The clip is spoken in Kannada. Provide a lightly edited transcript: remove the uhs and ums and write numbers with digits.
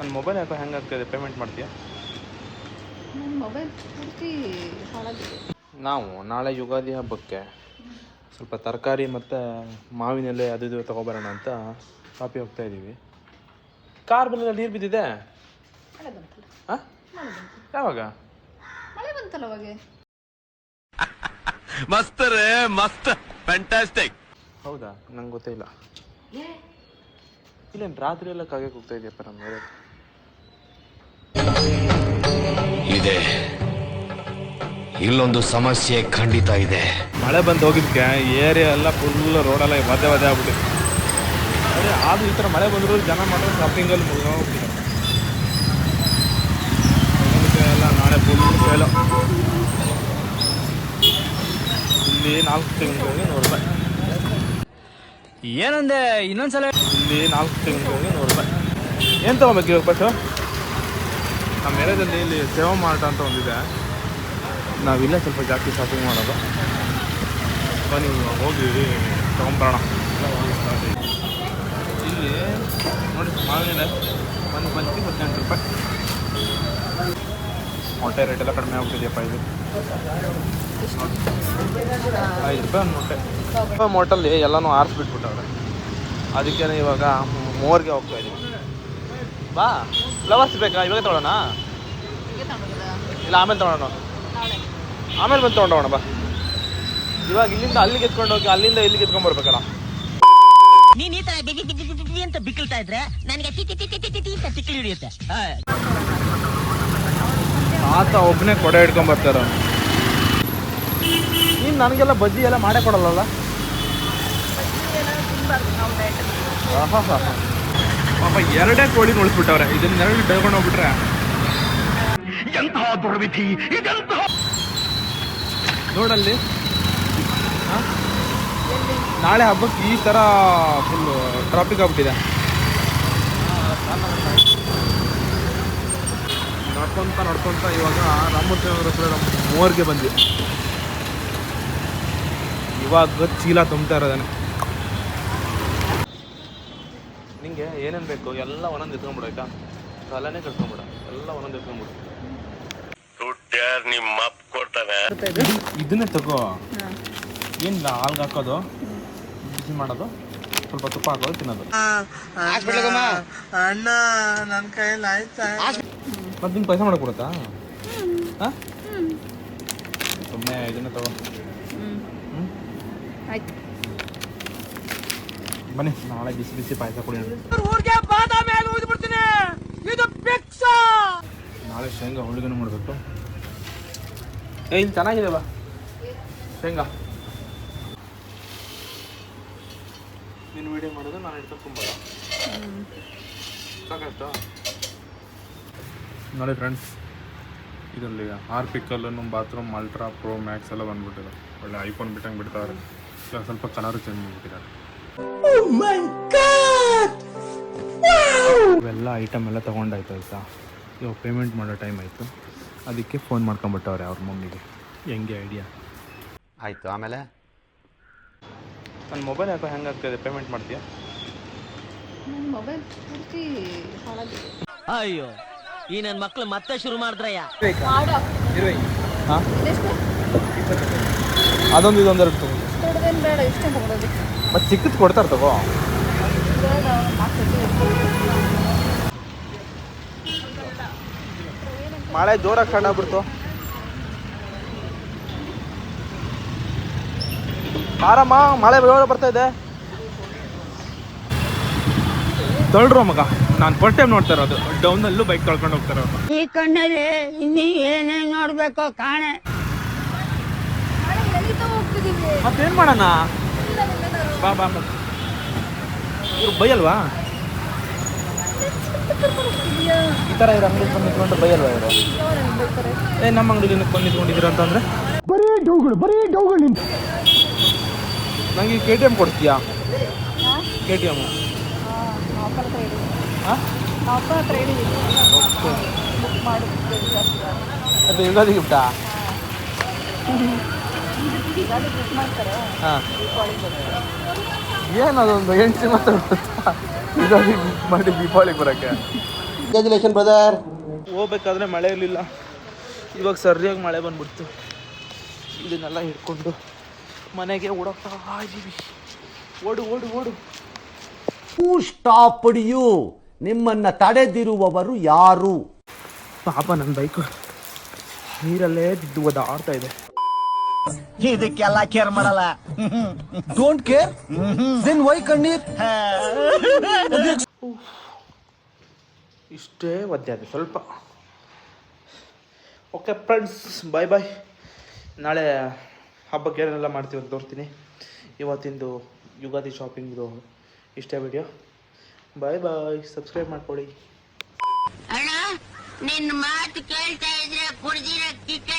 ನನ್ನ ಮೊಬೈಲ್ ಯಾಕೋ ಹ್ಯಾಂಗ್ ಆಗ್ತಾಯಿದೆ, ಪೇಮೆಂಟ್ ಮಾಡ್ತೀಯಾ? ನನ್ನ ಮೊಬೈಲ್ ಪೂರ್ತಿ ಹಾಳಾಗಿದೆ. ನಾವು ನಾಳೆ ಯುಗಾದಿ ಹಬ್ಬಕ್ಕೆ ಸ್ವಲ್ಪ ತರಕಾರಿ ಮತ್ತು ಮಾವಿನ ಎಲೆ ಅದು ಇದು ತೊಗೊಬರೋಣ ಅಂತ ಕಾಪಿ ಹೋಗ್ತಾ ಇದ್ದೀವಿ. ಕಾರ್ ಬಂದ ನೀರು ಬಿದ್ದಿದೆ. ಮಳೆ ಬಂತಲ್ಲ. ಹಾಂ, ಮಳೆ ಬಂತು. ಯಾವಾಗ? ಮಳೆ ಬಂತಲ್ಲ ಅವಾಗೆ. ಮಸ್ತ್ ರೇ ಮಸ್ತ್, ಫ್ಯಾಂಟಾಸ್ಟಿಕ್. ಹೌದಾ, ನಂಗೆ ಗೊತ್ತೇ ಇಲ್ಲ. ಇಲ್ಲೇನು ರಾತ್ರಿ ಎಲ್ಲ ಕಾಗೆ ಹೋಗ್ತಾ ಇದೆಯಪ್ಪ ನಮ್ಮ ಮೇಲೆ. ಇದೆ, ಇಲ್ಲೊಂದು ಸಮಸ್ಯೆ ಖಂಡಿತ ಇದೆ. ಮಳೆ ಬಂದು ಹೋಗಿದ್ದಕ್ಕೆ ಏರಿಯಾ ಎಲ್ಲ ಫುಲ್ ರೋಡೆಲ್ಲ ಒದ್ದೆ ಆಗ್ಬಿಟ್ಟಿದೆ. ಅದೇ ಆದರೂ ಈ ಥರ ಮಳೆ ಬಂದರೂ ಜನ ಮಾತ್ರ ಶಾಪಿಂಗಲ್ಲಿ ಮುಗಿದೋಗ್ಬಿಟ್ಟಿದ್ದಾರೆ. ಎಲ್ಲ ನಾಳೆ ಫುಲ್ ಸೇಲು. ಇಲ್ಲಿ 4 ತಿಂಗಳಿಗೆ 100 ರೂಪಾಯಿ. ಏನಂದೆ ಇನ್ನೊಂದ್ಸಲ? ಇಲ್ಲಿ 4 ತಿಂಗಳಿಗೆ 100 ರೂಪಾಯಿ. ಏನು ತೊಗೊಬೇಕು ಇವಾಗ ಫಸ್ಟು? ನಮ್ಮ ಏರಿಯಾದಲ್ಲಿ ಇಲ್ಲಿ ಸೇವಾ ಮಾರ್ಟ್ ಅಂತ ಒಂದಿದೆ, ನಾವಿಲ್ಲೇ ಸ್ವಲ್ಪ ಜಾಸ್ತಿ ಶಾಪಿಂಗ್ ಮಾಡೋದು. ಬನ್ನಿ ಹೋಗಿ ತೊಗೊಂಬರೋಣ. ಇಲ್ಲಿ ನೋಡಿ ಮಾವಿನ ಒಂದು ಬಂಚಿ 18 ರೂಪಾಯಿ. ಮೊಟ್ಟೆ ರೇಟ್ ಎಲ್ಲ ಕಡಿಮೆ ಆಗ್ಬಿಟ್ಟಿದೆಯಪ್ಪ. ಇದು 5 ರೂಪಾಯಿ ಒಂದು ಮೊಟ್ಟೆ. ಮೊಟ್ಟಲ್ಲಿ ಎಲ್ಲನೂ ಆರಿಸ್ಬಿಟ್ಬಿಟ್ಟವ್ರೆ. ಅದಕ್ಕೆ ಇವಾಗ ಮೋರ್ಗೆ ಹೋಗ್ತಾ ಇದ್ದೀವಿ. ಬಾ, ಫ್ಲವರ್ಸ್ ಬೇಕಾ? ಇವಾಗ ತೊಗೊಳ್ಳೋಣ ಇಲ್ಲ ಆಮೇಲೆ ತೊಗೊಳ್ಳೋಣ? ಆಮೇಲೆ ಬಂದು ತೊಗೊಂಡೋಣ ಬಾ. ಇವಾಗ ಇಲ್ಲಿಂದ ಅಲ್ಲಿಗೆ ಎತ್ಕೊಂಡು ಹೋಗಿ ಅಲ್ಲಿಂದ ಇಲ್ಲಿಗೆ ಎತ್ಕೊಂಡ್ಬರ್ಬೇಕಲ್ಲ. ನೀನ್ ಈ ತರ ಬಿಗಿ ಅಂತ ಬಿಕ್ಕಳ್ತಾ ಇದ್ರೆ ನನಗೆ ತಿಕ್ಕಿ ಹಿಡಿಯುತ್ತೆ. ಆತ ಒಬ್ಬನೇ ಕೊಡೆ ಹಿಡ್ಕೊಂಬರ್ತಾರ. ನೀನು ನನಗೆಲ್ಲ ಬಜ್ಜಿ ಎಲ್ಲ ಮಾಡೇ ಕೊಡಲ್ಲ. ಹಾಂ ಹಾಂ ಹಾಂ, ಪಾಪ 2 ಕೋಳಿ ಉಳಿಸ್ಬಿಟ್ಟವ್ರೆ. ಇದನ್ನ 2 ಬೆಳ್ಕೊಂಡು ಹೋಗ್ಬಿಟ್ರೆ ಎಂತಹ ದುರ್ವಿಧಿ ಇದೆಂತಹ. ನೋಡಲ್ಲಿ ನಾಳೆ ಹಬ್ಬಕ್ಕೆ ಈ ಥರ ಫುಲ್ಲು ಟ್ರಾಫಿಕ್ ಆಗ್ಬಿಟ್ಟಿದೆ. ನಡ್ಕೊತ ಇವಾಗ ರಾಮಚಂದ್ರ ಹತ್ರ ಮೋರ್ಗೆ ಬಂದ್ವಿ. ಇವಾಗ ಚೀಲ ತುಂಬ್ತಾ ಇರೋದಾನೆ. ನಿಂಗೆ ಏನೇನು ಬೇಕು ಎಲ್ಲ ಒಂದೊಂದು ಎತ್ಕೊಂಡ್ಬಿಡು ಆಯ್ತಾ? ತಲೆನೇ ಕಟ್ಕೊಂಡ್ಬಿಡ, ಎಲ್ಲ ಒಂದೊಂದು ಎತ್ಕೊಂಡ್ಬಿಡು. ದುಡ್ಡ್ಯಾರು ನಿಮ್ಮ ಅಪ್ಪ ಕೊಡ್ತಾನೆ. ಇದನ್ನೇ ತಗೋ. ಏನಿಲ್ಲ, ಹಾಲ್ಗೆ ಹಾಕೋದು, ಬಿಸಿ ಮಾಡೋದು, ಸ್ವಲ್ಪ ತುಪ್ಪ ಹಾಕೋದು, ತಿನ್ನೋದು. ಅಣ್ಣ ನನ್ನ ಕೈಯಲ್ಲಿ ಆಯ್ತಾ? ಮತ್ತೆ ನಿಂಗೆ ಪೈಸೆ ಮಾಡಕ್ಕೆ ಕೊಡುತ್ತಾ? ಹಾಂ, ಸುಮ್ಮನೆ ಇದನ್ನೇ ತಗೋ. ಆಯ್ತು, ಬನ್ನಿ ನಾಳೆ ಬಿಸಿ ಬಿಸಿ ಪಾಯಸ ಕೊಡಿ. ನಾಳೆ ಶೇಂಗಾ ಹೋಳಿಗೆನೂ ಮಾಡಬೇಕು. ಇಲ್ಲಿ ಚೆನ್ನಾಗಿದೆ ಬಾ ಶೇಂಗಾ. ನೀನು ವಿಡಿಯೋ ಮಾಡೋದು ನಾನು ಇಟ್ಕೊಂಬ ಸಾಕಷ್ಟು. ನೋಡಿ ಫ್ರೆಂಡ್ಸ್, ಇದರಲ್ಲಿ ಹಾರ್ಪಿಕಲ್ಲೂ ಬಾತ್ರೂಮ್ ಅಲ್ಟ್ರಾ ಪ್ರೋ ಮ್ಯಾಕ್ಸ್ ಎಲ್ಲ ಬಂದ್ಬಿಟ್ಟಿದೆ. ಒಳ್ಳೆ ಐಫೋನ್ ಬಿಟ್ಟಂಗೆ ಬಿಡ್ತಾರೆ. ಇವಾಗ ಸ್ವಲ್ಪ ಕಲರು ಚೇಂಜ್ ಮಾಡಿಬಿಟ್ಟಿದ್ದಾರೆ. ಇವೆಲ್ಲ ಐಟಮ್ ಎಲ್ಲ ತೊಗೊಂಡಾಯ್ತು ಆಯಿತಾ. ಇವಾಗ ಪೇಮೆಂಟ್ ಮಾಡೋ ಟೈಮ್ ಆಯಿತು. ಅದಕ್ಕೆ ಫೋನ್ ಮಾಡ್ಕೊಂಬಿಟ್ಟವ್ರೆ ಅವ್ರ ಮಮ್ಮಿಗೆ. ಹೆಂಗೆ ಐಡಿಯಾ ಆಯ್ತು. ಆಮೇಲೆ ನನ್ನ ಮೊಬೈಲ್ ಯಾಕೋ ಹ್ಯಾಂಗ್ ಆಗ್ತಾಯಿದೆ, ಪೇಮೆಂಟ್ ಮಾಡ್ತೀಯಾ? ನನ್ನ ಮೊಬೈಲ್ ಪೂರ್ತಿ ಹಾಳಾಗಿದೆ. ಅಯ್ಯೋ, ಈ ನನ್ನ ಮಕ್ಳು ಮತ್ತೆ ಶುರು ಮಾಡಿದ್ರಯ್ಯ. ಹಾಂ, ಅದೊಂದು ಇದೊಂದೆರಡು ತಗೋ. ದೊಡ್ಡದೇನು ಬೇಡ, ಇಷ್ಟೇ ತಗೊಳ್ಳೋದು. ಮತ್ತು ಚಿಕ್ಕದು ಕೊಡ್ತಾರೆ ತಗೋ. ಮಳೆ ಜೋರಾಗಿ ಸಣ್ಣ ಆಗ್ಬಿಡ್ತು. ಆರಾಮ, ಮಳೆ ಜೋರ ಬರ್ತಾ ಇದೆ. ತೊಳ್ರು ಮಗ, ನಾನು ಫಸ್ಟ್ ಟೈಮ್ ನೋಡ್ತಾ ಇರೋದು. ಡೌನಲ್ಲೂ ಬೈಕ್ ತೊಳ್ಕೊಂಡು ಹೋಗ್ತಾರೆ ಅವ್ರು. ಈ ಕಣ್ಣಲ್ಲಿ ಇನ್ನೀ ಏನೇನ್ ನೋಡ್ಬೇಕೋ ಕಾಣೆ. ಮತ್ತೇನು ಮಾಡೋಣ? ಬಾ ಬಾ ಬಾ. ಇವ್ರು ಬೈಯಲ್ವಾ? ಈ ಥರ ಇರೋ ಅಂಗಡಿ ಬಂದು ನಿಂತ್ಕೊಂಡು ಬೈಯಲ್ವಾ ಇವರು? ನಮ್ಮ ಅಂಗಡಿಗೆ ಬಂದು ನಿಂತ್ಕೊಂಡಿದ್ದೀರ ಅಂತಂದರೆ ಬರೀ ಡೌಗಳು ನಿಂತು. ನನಗೆ KTM ಕೊಡ್ತೀಯಾ? KTM ಅದು ಯುಗಾದಿ ಗಿಫ್ಟಾ? ಹಾಂ, ಏನದೊಂದು ಹೆಂಡ್ತಿ ಮಾತ್ರ ಯುಗಾದಿ ಗಿಫ್ಟ್ ಮಾಡಿ ದೀಪಾವಳಿಗೆ ಬರೋಕ್ಕೆ. Congratulation brother. ಹೋಗ್ಬೇಕಾದ್ರೆ ಮಳೆ ಇರಲಿಲ್ಲ, ಇವಾಗ ಸರಿಯಾಗಿ ಮಳೆ ಬಂದ್ಬಿಡ್ತು. ಇದನ್ನೆಲ್ಲ ಹಿಡ್ಕೊಂಡು ಮನೆಗೆ ಓಡೋಗ್ತಾ ಇದ್ದೀವಿ. ಓಡು ಓಡು ಓಡು. ಸ್ಟಾಪ್ ಯು, ನಿಮ್ಮನ್ನ ತಡೆದಿರುವವರು ಯಾರು? ಪಾಪ ನನ್ನ ಬೈಕು ನೀರಲ್ಲೇ ಬಿದ್ದು ಓದಾಡ್ತಾ ಇದೆ. ಇದಕ್ಕೆಲ್ಲ ಕೇರ್ ಮಾಡಲ್ಲ. ಡೋಂಟ್ ಕೇರ್ ದೆನ್ ವೈ ಕಣ್ಣೀರ್? ಇಷ್ಟೇ ಒದ್ದೆ ಅದು ಸ್ವಲ್ಪ. ಓಕೆ ಫ್ರೆಂಡ್ಸ್, ಬಾಯ್ ಬಾಯ್. ನಾಳೆ ಹಬ್ಬಕ್ಕೆ ಏನೆಲ್ಲ ಮಾಡ್ತೀವಿ ಅಂತ ತೋರ್ತೀನಿ. ಇವತ್ತಿಂದು ಯುಗಾದಿ ಶಾಪಿಂಗ್ದು ಇಷ್ಟೇ ವಿಡಿಯೋ. ಬಾಯ್ ಬಾಯ್. ಸಬ್ಸ್ಕ್ರೈಬ್ ಮಾಡ್ಕೊಳ್ಳಿ. ಅಣ್ಣ ನಿನ್ನ ಮಾತು ಕೇಳ್ತಾ ಇದ್ರೆ ಕುಡ್ದಿರೋ ಕಿಕ್ಕ